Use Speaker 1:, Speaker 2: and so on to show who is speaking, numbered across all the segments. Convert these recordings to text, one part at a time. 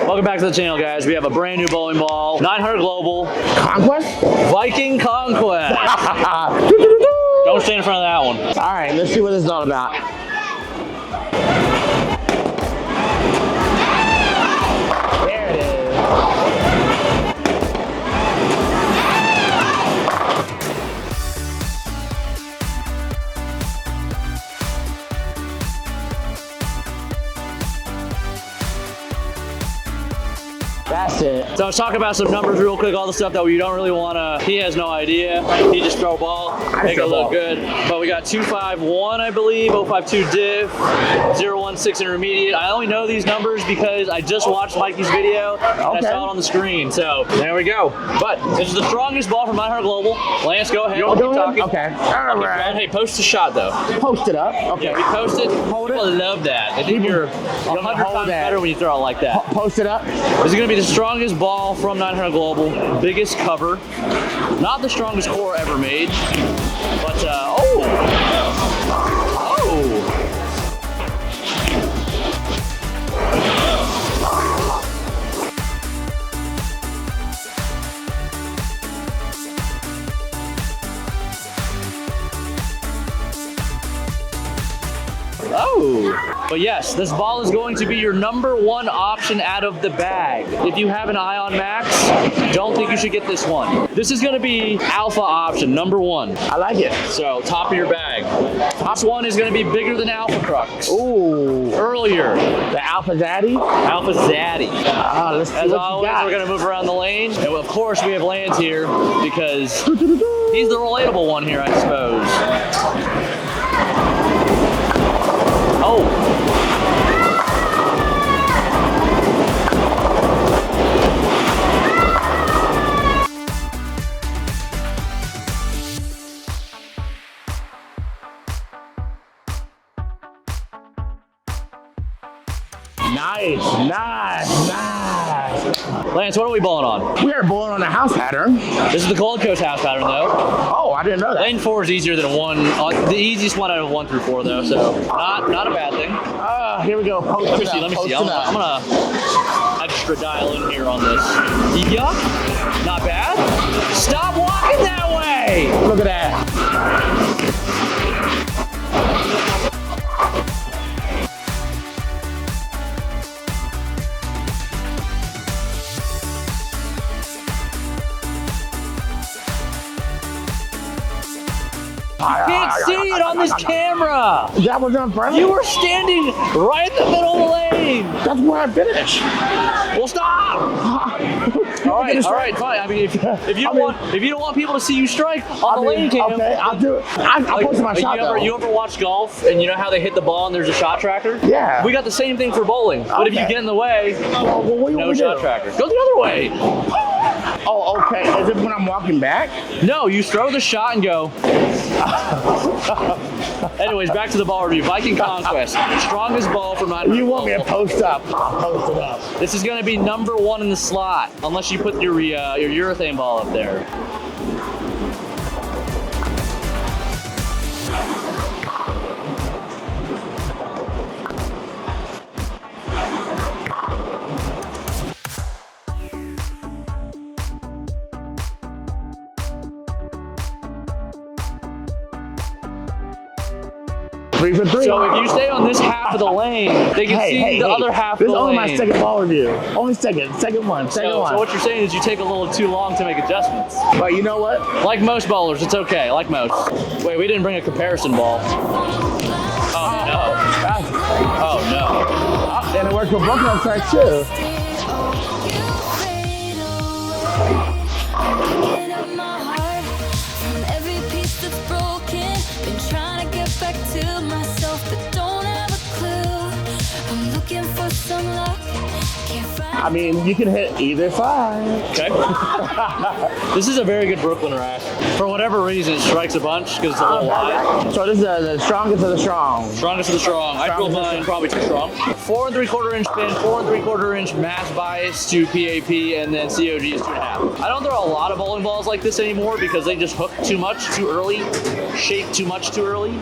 Speaker 1: Welcome back to the channel, guys. We have a brand new bowling ball, 900 global.
Speaker 2: Conquest?
Speaker 1: Viking Conquest. Don't stand in front of that one.
Speaker 2: All right, let's see what this is all about. There it is. That's it.
Speaker 1: So I was talking about some numbers real quick, all the stuff that we don't really want to, he has no idea. He just throw a ball, make it look good. But we got 251, I believe, 052 diff, 016 intermediate. I only know these numbers because I just watched Mikey's video and I saw it on the screen. So there we go. But this is the strongest ball from 900 global. Lance, go ahead.
Speaker 2: You'll do it?
Speaker 1: Talking.
Speaker 2: Okay. All right.
Speaker 1: Hey, post the shot though.
Speaker 2: Post it up. Okay.
Speaker 1: Yeah, we post it.
Speaker 2: Hold it.
Speaker 1: People love that. I think you're 100 times better when you throw it like that.
Speaker 2: Post it up.
Speaker 1: This is going to be the strongest ball from 900 global, biggest cover, not the strongest core ever made, but But yes, this ball is going to be your #1 option out of the bag. If you have an Ion Max, don't think you should get this one. This is going to be alpha option, #1.
Speaker 2: I like it.
Speaker 1: So top of your bag. Top one is going to be bigger than Alpha Crux.
Speaker 2: Ooh.
Speaker 1: Earlier.
Speaker 2: The Alpha Zaddy?
Speaker 1: Alpha Zaddy.
Speaker 2: Let's see
Speaker 1: As
Speaker 2: what
Speaker 1: always,
Speaker 2: you got.
Speaker 1: we're going to move around the lane. And of course, we have Lance here because he's the relatable one here, I suppose. Oh.
Speaker 2: Nice.
Speaker 1: Lance, what are we bowling on?
Speaker 2: We are bowling on a house pattern.
Speaker 1: This is the Gold Coast house pattern, though.
Speaker 2: Oh, I didn't know that.
Speaker 1: Lane 4 is easier than 1. The easiest one out of 1 through 4, though, so not a bad thing.
Speaker 2: Here we go. Let me
Speaker 1: see. I'm gonna extra dial in here on this. Yup. Not bad. Stop walking that way.
Speaker 2: Look at that.
Speaker 1: You can't see it on this camera.
Speaker 2: That was in front of
Speaker 1: You
Speaker 2: me.
Speaker 1: were standing right in the middle of the lane.
Speaker 2: That's where I finished.
Speaker 1: Well, stop. All right, fine. I mean, if you don't want people to see you strike on the lane cam,
Speaker 2: okay, I'll do it. I posted my shot though.
Speaker 1: You ever watch golf and you know how they hit the ball and there's a shot tracker?
Speaker 2: Yeah.
Speaker 1: We got the same thing for bowling, but if you get in the way, no shot tracker. Go the other way.
Speaker 2: Oh, okay. Is it when I'm walking back?
Speaker 1: No, you throw the shot and go. Anyways, back to the ball review. Viking Conquest, strongest ball from 900.
Speaker 2: You want me to post up? I'll post it up.
Speaker 1: This is going to be #1 in the slot, unless you put your urethane ball up there.
Speaker 2: Three for three.
Speaker 1: So if you stay on this half of the lane, they can see the other half of the lane.
Speaker 2: This is only my second ball review. Only second one.
Speaker 1: So what you're saying is you take a little too long to make adjustments.
Speaker 2: But you know what?
Speaker 1: Like most bowlers, it's okay. Like most. Wait, we didn't bring a comparison ball. Oh no. Oh no.
Speaker 2: And it worked for Brooklyn side too. I mean, you can hit either side.
Speaker 1: Okay. This is a very good Brooklyn rack. For whatever reason, it strikes a bunch because it's a little wide.
Speaker 2: So this is the strongest of the strong.
Speaker 1: Strongest of the strong. I feel mine probably too strong. 4 3/4 inch pin, 4 3/4 inch mass bias to PAP, and then COG is 2.5. I don't throw a lot of bowling balls like this anymore because they just hook too much too early, shape too much too early.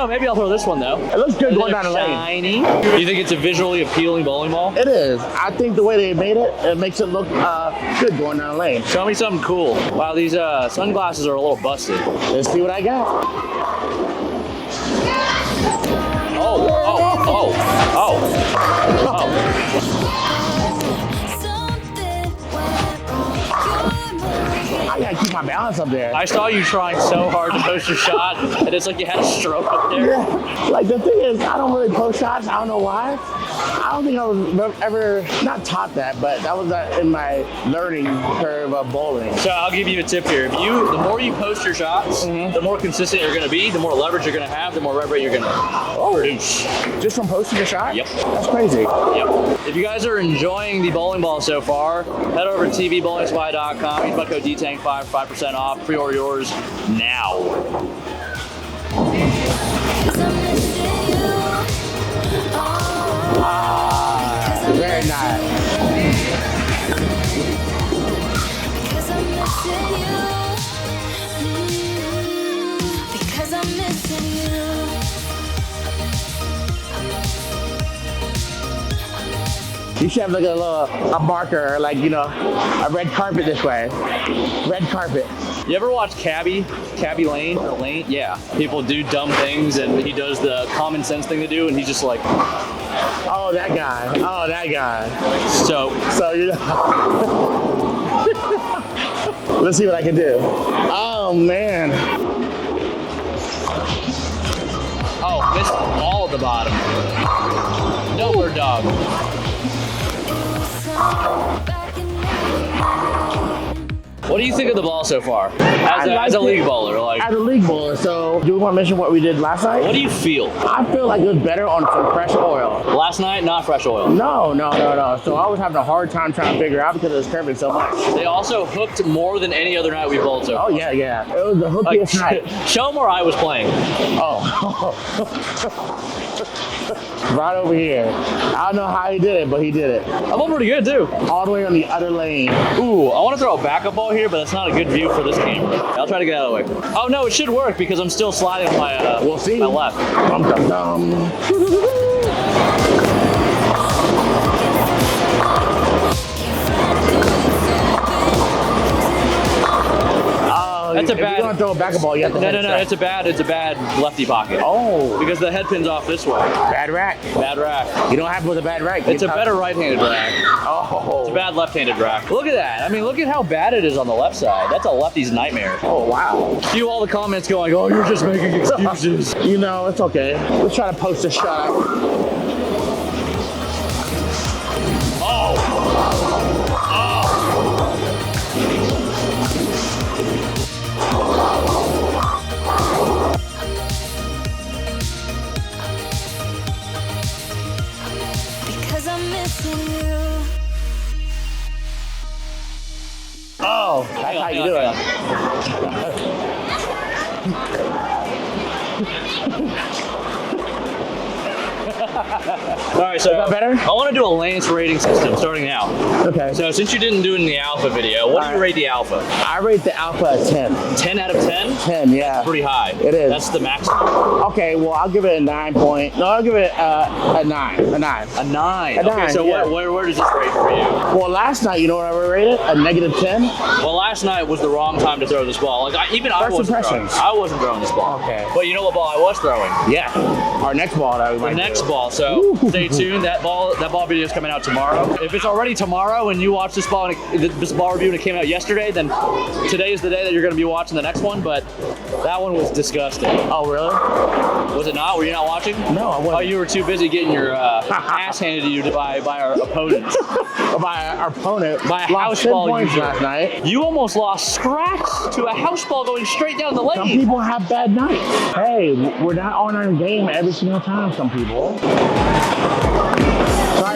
Speaker 1: know. Maybe I'll throw this one though.
Speaker 2: It looks good going down the lane.
Speaker 1: Shiny. You think it's a visually appealing bowling ball?
Speaker 2: It is. I think the way they made it, it makes it look good going down the lane.
Speaker 1: Show me something cool. Wow, these sunglasses are a little busted.
Speaker 2: Let's see what I got.
Speaker 1: Oh.
Speaker 2: I gotta keep my balance up there.
Speaker 1: I saw you trying so hard to post your shot, and it's like you had a stroke up there.
Speaker 2: Yeah. Like the thing is, I don't really post shots. I don't know why. I don't think I was ever not taught that, but that was in my learning curve of bowling.
Speaker 1: So I'll give you a tip here. The more you post your shots, the more consistent you're going to be, the more leverage you're going to have, the more rev rate you're going to produce.
Speaker 2: Just from posting a shot?
Speaker 1: Yep.
Speaker 2: That's crazy.
Speaker 1: Yep. If you guys are enjoying the bowling ball so far, head over to tvbowlingsupply.com. Use my code DTANG5 for 5% off. Pre-order yours now.
Speaker 2: Very nice.
Speaker 3: Because I'm missing you.
Speaker 2: You should have like a marker, like, you know, a red carpet this way. Red carpet.
Speaker 1: You ever watch Cabby Lane? Or Lane? Yeah. People do dumb things, and he does the common sense thing to do, and he's just like,
Speaker 2: oh, that guy. Oh, that guy.
Speaker 1: So
Speaker 2: you know. Let's see what I can do. Oh, man.
Speaker 1: oh, missed all at the bottom. No bird dog. What do you think of the ball so far? As a league bowler, like,
Speaker 2: As a league bowler, so do we want to mention what we did last night?
Speaker 1: what do you feel?
Speaker 2: I feel like it was better on some fresh oil.
Speaker 1: Last night, not fresh oil.
Speaker 2: No. So I was having a hard time trying to figure it out because it was curving so much.
Speaker 1: They also hooked more than any other night we bowled so far.
Speaker 2: Oh, yeah. It was the hookiest night.
Speaker 1: Show them where I was playing.
Speaker 2: Oh. Right over here. I don't know how he did it, but he did it.
Speaker 1: I'm all pretty good too.
Speaker 2: All the way on the other lane.
Speaker 1: Ooh, I want to throw a backup ball here, but that's not a good view for this camera. I'll try to get out of the way. Oh no, it should work because I'm still sliding with my
Speaker 2: We'll see.
Speaker 1: my left.
Speaker 2: Dum, dum, dum.
Speaker 1: That's a
Speaker 2: if
Speaker 1: bad.
Speaker 2: you're gonna throw a backup ball, you have to
Speaker 1: No,
Speaker 2: head
Speaker 1: it's
Speaker 2: straight.
Speaker 1: a bad lefty pocket.
Speaker 2: Oh,
Speaker 1: Because the head pin's off this way.
Speaker 2: bad rack.
Speaker 1: Bad rack.
Speaker 2: You don't have with a bad rack.
Speaker 1: It's a better right-handed rack.
Speaker 2: Oh.
Speaker 1: It's a bad left-handed rack. Look at that. I mean, look at how bad it is on the left side. That's a lefty's nightmare.
Speaker 2: Oh, wow.
Speaker 1: Cue all the comments going, oh, you're just making excuses.
Speaker 2: You know, it's okay. Let's try to post a shot.
Speaker 1: Oh.
Speaker 3: Because I'm missing you.
Speaker 2: Oh, that's how you do it.
Speaker 1: All right, so
Speaker 2: Is that better?
Speaker 1: I want to do a Lance rating system starting now.
Speaker 2: Okay.
Speaker 1: So since you didn't do it in the alpha video, what do you rate the alpha?
Speaker 2: I rate the alpha a 10.
Speaker 1: 10 out of 10?
Speaker 2: 10, yeah.
Speaker 1: Pretty high.
Speaker 2: It is.
Speaker 1: That's the maximum.
Speaker 2: Okay, well, I'll give it a 9 point. No, I'll give it a 9. A 9.
Speaker 1: A 9.
Speaker 2: A
Speaker 1: Okay,
Speaker 2: 9,
Speaker 1: so
Speaker 2: yeah.
Speaker 1: where does this rate for you?
Speaker 2: Well, last night, you know what I rated? A negative 10.
Speaker 1: Well, last night was the wrong time to throw this ball. Like I
Speaker 2: First impressions.
Speaker 1: wasn't throwing this ball.
Speaker 2: Okay.
Speaker 1: But you know what ball I was throwing?
Speaker 2: Yeah. Our next ball that we might
Speaker 1: The next
Speaker 2: do.
Speaker 1: ball. So stay tuned. That ball video is coming out tomorrow. If it's already tomorrow and you watch this ball this ball review and it came out yesterday, then today is the day that you're going to be watching the next one. But that one was disgusting.
Speaker 2: Oh, really?
Speaker 1: Was it not? Were you not watching?
Speaker 2: No, I wasn't.
Speaker 1: Oh, you were too busy getting your ass handed to you by our opponents.
Speaker 2: By our opponent.
Speaker 1: By a
Speaker 2: lost
Speaker 1: house
Speaker 2: 10
Speaker 1: ball
Speaker 2: points
Speaker 1: user.
Speaker 2: last night.
Speaker 1: You almost lost scratch to a house ball going straight down the lane.
Speaker 2: Some people have bad nights. Hey, we're not on our game every single time, some people. Sorry,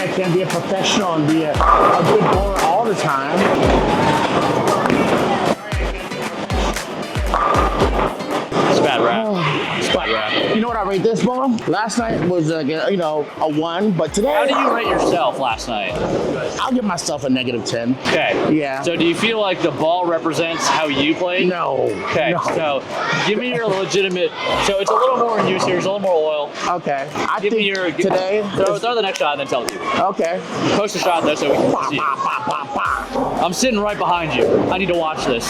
Speaker 2: I can't be a professional and be a good bowler all the time.
Speaker 1: It's a bad rap. It's a bad rap.
Speaker 2: You know what I rate this ball? Last night was like a 1, but today
Speaker 1: How do you rate yourself last night?
Speaker 2: I'll give myself a -10.
Speaker 1: Okay.
Speaker 2: Yeah.
Speaker 1: So do you feel like the ball represents how you played?
Speaker 2: No.
Speaker 1: Okay.
Speaker 2: No.
Speaker 1: So give me your legitimate. So it's a little more in use here. There's a little more oil.
Speaker 2: Okay. I
Speaker 1: Give
Speaker 2: think
Speaker 1: me your
Speaker 2: today.
Speaker 1: Throw the next shot and then tell me.
Speaker 2: Okay.
Speaker 1: Post a shot though so we can see it. I'm sitting right behind you. I need to watch this.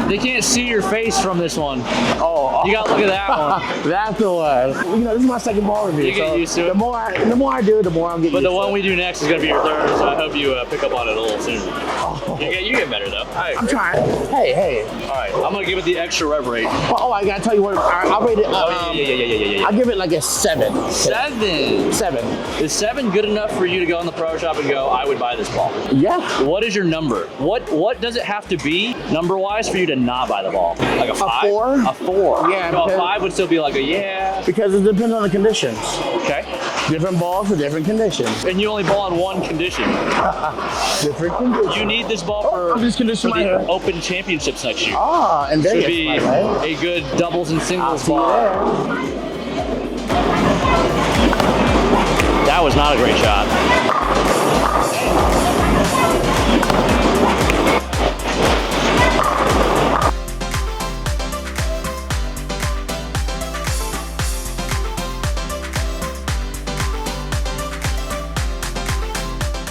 Speaker 1: They can't see your face from this one.
Speaker 2: Oh,
Speaker 1: You gotta look at that one.
Speaker 2: that's the one. This is my second ball review.
Speaker 1: You get used to it.
Speaker 2: The more I do, the more I'm getting
Speaker 1: But the
Speaker 2: used
Speaker 1: one
Speaker 2: to
Speaker 1: we do next is gonna be your third, so I hope you pick up on it a little sooner.
Speaker 2: Oh.
Speaker 1: You get better though.
Speaker 2: I'm trying. Hey.
Speaker 1: All right, I'm gonna give it the extra rev rate.
Speaker 2: Oh, I gotta tell you what. I'll rate it.
Speaker 1: Yeah.
Speaker 2: I'll give it like a 7.
Speaker 1: 7.
Speaker 2: 7.
Speaker 1: Is 7 good enough for you to go in the pro shop and go, I would buy this ball?
Speaker 2: Yeah.
Speaker 1: What is your number? What does it have to be number-wise for you to not buy the ball? Like a 5?
Speaker 2: A 4?
Speaker 1: A 4.
Speaker 2: Yeah,
Speaker 1: So a
Speaker 2: because-
Speaker 1: 5 would still be like a yeah.
Speaker 2: Because it depends on the conditions.
Speaker 1: Okay.
Speaker 2: Different balls for different conditions.
Speaker 1: And you only ball in one condition.
Speaker 2: Different conditions.
Speaker 1: You need this ball for,
Speaker 2: I'm just conditioning
Speaker 1: for
Speaker 2: my
Speaker 1: the
Speaker 2: hair.
Speaker 1: Open Championships next year.
Speaker 2: Ah, and
Speaker 1: Should
Speaker 2: Vegas,
Speaker 1: be
Speaker 2: by the way.
Speaker 1: a good doubles and
Speaker 2: I'll
Speaker 1: singles
Speaker 2: see you
Speaker 1: ball.
Speaker 2: there.
Speaker 1: That was not a great shot.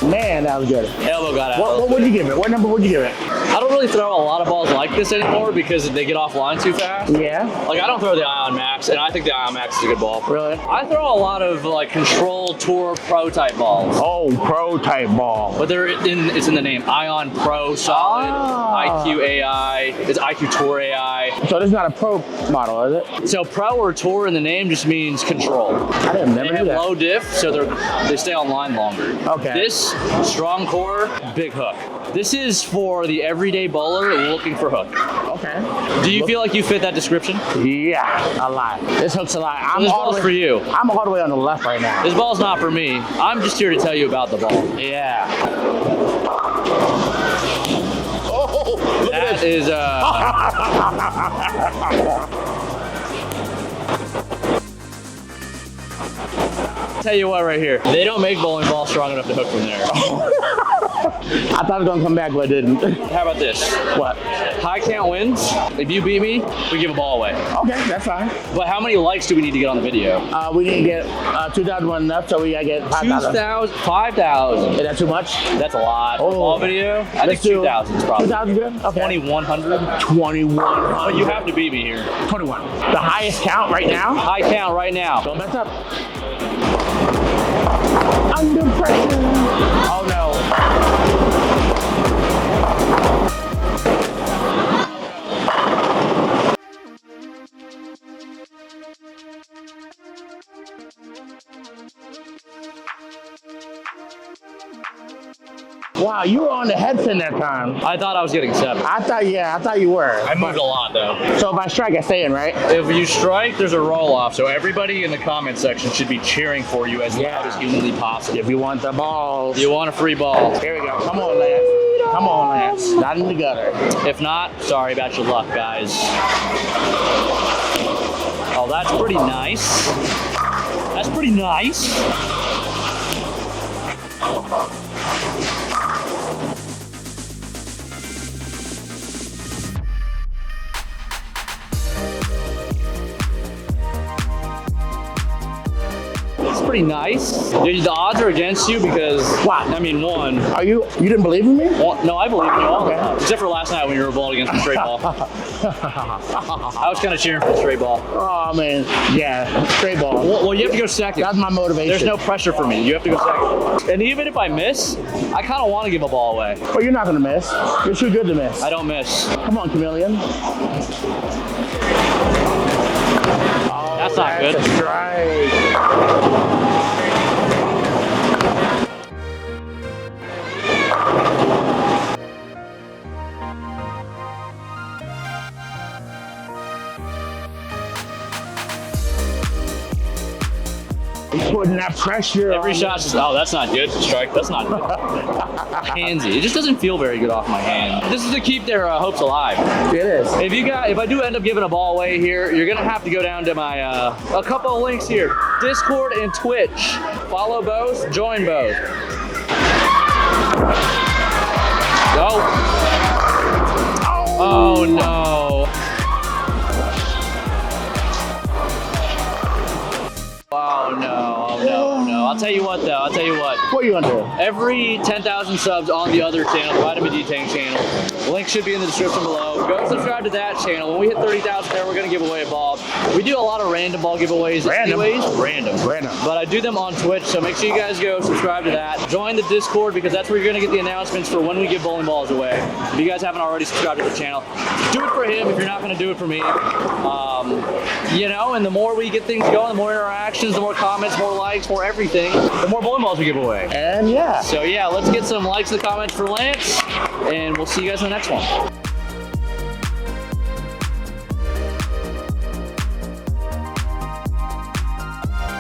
Speaker 2: Man, that was good.
Speaker 1: Elbow got out.
Speaker 2: What would you give it? What number would you give it?
Speaker 1: I don't really throw a lot of balls like this anymore because they get offline too fast.
Speaker 2: Yeah.
Speaker 1: Like I don't throw the Ion Max, and I think the Ion Max is a good ball.
Speaker 2: Really?
Speaker 1: I throw a lot of like control tour pro type balls,
Speaker 2: Oh, pro type ball.
Speaker 1: but it's in the name Ion Pro Solid,
Speaker 2: Ah.
Speaker 1: IQ AI, it's IQ Tour AI.
Speaker 2: So this is not a pro model, is it?
Speaker 1: So pro or tour in the name just means control.
Speaker 2: I didn't
Speaker 1: They
Speaker 2: never
Speaker 1: have
Speaker 2: knew that.
Speaker 1: low diff, so they stay online longer.
Speaker 2: Okay.
Speaker 1: This strong core, big hook. This is for the everyday bowler looking for hook.
Speaker 2: Okay.
Speaker 1: Do you feel like you fit that description?
Speaker 2: Yeah, a lot. This hook's a lot.
Speaker 1: This ball's for you.
Speaker 2: I'm all the way on the left right now.
Speaker 1: This ball's not for me. I'm just here to tell you about the ball.
Speaker 2: Yeah. Oh, look at
Speaker 1: That
Speaker 2: this.
Speaker 1: is tell you what right here. They don't make bowling balls strong enough to hook from there.
Speaker 2: I thought it was gonna come back, but it didn't.
Speaker 1: How about this?
Speaker 2: What?
Speaker 1: High count wins. If you beat me, we give a ball away.
Speaker 2: Okay, that's fine.
Speaker 1: But how many likes do we need to get on the video?
Speaker 2: We need to get 2,001 enough, so we gotta get 5,000.
Speaker 1: 2,000, 5,000.
Speaker 2: Is that too much?
Speaker 1: That's a lot.
Speaker 2: Oh.
Speaker 1: Ball video? I think
Speaker 2: Let's do
Speaker 1: 2,000 is probably.
Speaker 2: 2,000 good? Okay.
Speaker 1: 2,100.
Speaker 2: 2,100.
Speaker 1: But you have to beat me here.
Speaker 2: 21. The highest count right now?
Speaker 1: High count right now.
Speaker 2: Don't mess up. Under pressure. Oh no. Wow, you were on the head pin that time.
Speaker 1: I thought I was getting 7.
Speaker 2: I thought you were.
Speaker 1: I moved a lot though.
Speaker 2: So if I strike, I stay in, right?
Speaker 1: If you strike, there's a roll off. So everybody in the comment section should be cheering for you as loud as humanly possible.
Speaker 2: If you want the balls.
Speaker 1: You want a free ball.
Speaker 2: Here we go. Come on, Lance. Come on, Lance. Not in the gutter.
Speaker 1: If not, sorry about your luck, guys. Oh, that's pretty nice. That's pretty nice. It's pretty nice. Dude, the odds are against you because,
Speaker 2: Why?
Speaker 1: I mean, one.
Speaker 2: You didn't believe in me?
Speaker 1: No, I believe in you all the
Speaker 2: Okay.
Speaker 1: time. Except for last night when you were bowling against the straight ball. I was kind of cheering for the straight ball.
Speaker 2: Oh man, yeah, straight ball.
Speaker 1: Well, you have to go second.
Speaker 2: That's my motivation.
Speaker 1: There's no pressure for me. You have to go second. And even if I miss, I kind of want to give a ball away.
Speaker 2: Well, you're not gonna miss. You're too good to miss.
Speaker 1: I don't miss.
Speaker 2: Come on, Chameleon. Oh,
Speaker 1: That's not good.
Speaker 2: A strike. putting that pressure
Speaker 1: Every
Speaker 2: on
Speaker 1: shot's just, oh, that's not good to strike. That's not good. Handsy. It just doesn't feel very good off my hand. This is to keep their hopes alive.
Speaker 2: It is.
Speaker 1: If I do end up giving a ball away here, you're gonna have to go down to my a couple of links here: Discord and Twitch. Follow both, join both. Oh no. Oh no. I'll tell you what though,
Speaker 2: What are you gonna do?
Speaker 1: Every 10,000 subs on the other channel, the Vitamin D Tang channel, link should be in the description below. Go subscribe to that channel. When we hit 30,000 there, we're gonna give away a ball. We do a lot of random ball giveaways. Random. But I do them on Twitch, so make sure you guys go subscribe to that. Join the Discord because that's where you're gonna get the announcements for when we give bowling balls away. If you guys haven't already subscribed to the channel, do it for him if you're not gonna do it for me. You know, and the more we get things going, the more interactions, the more comments, more likes, more everything, the more bowling balls we give away.
Speaker 2: And yeah.
Speaker 1: So yeah, let's get some likes in the comments for Lance, and we'll see you guys in the next one.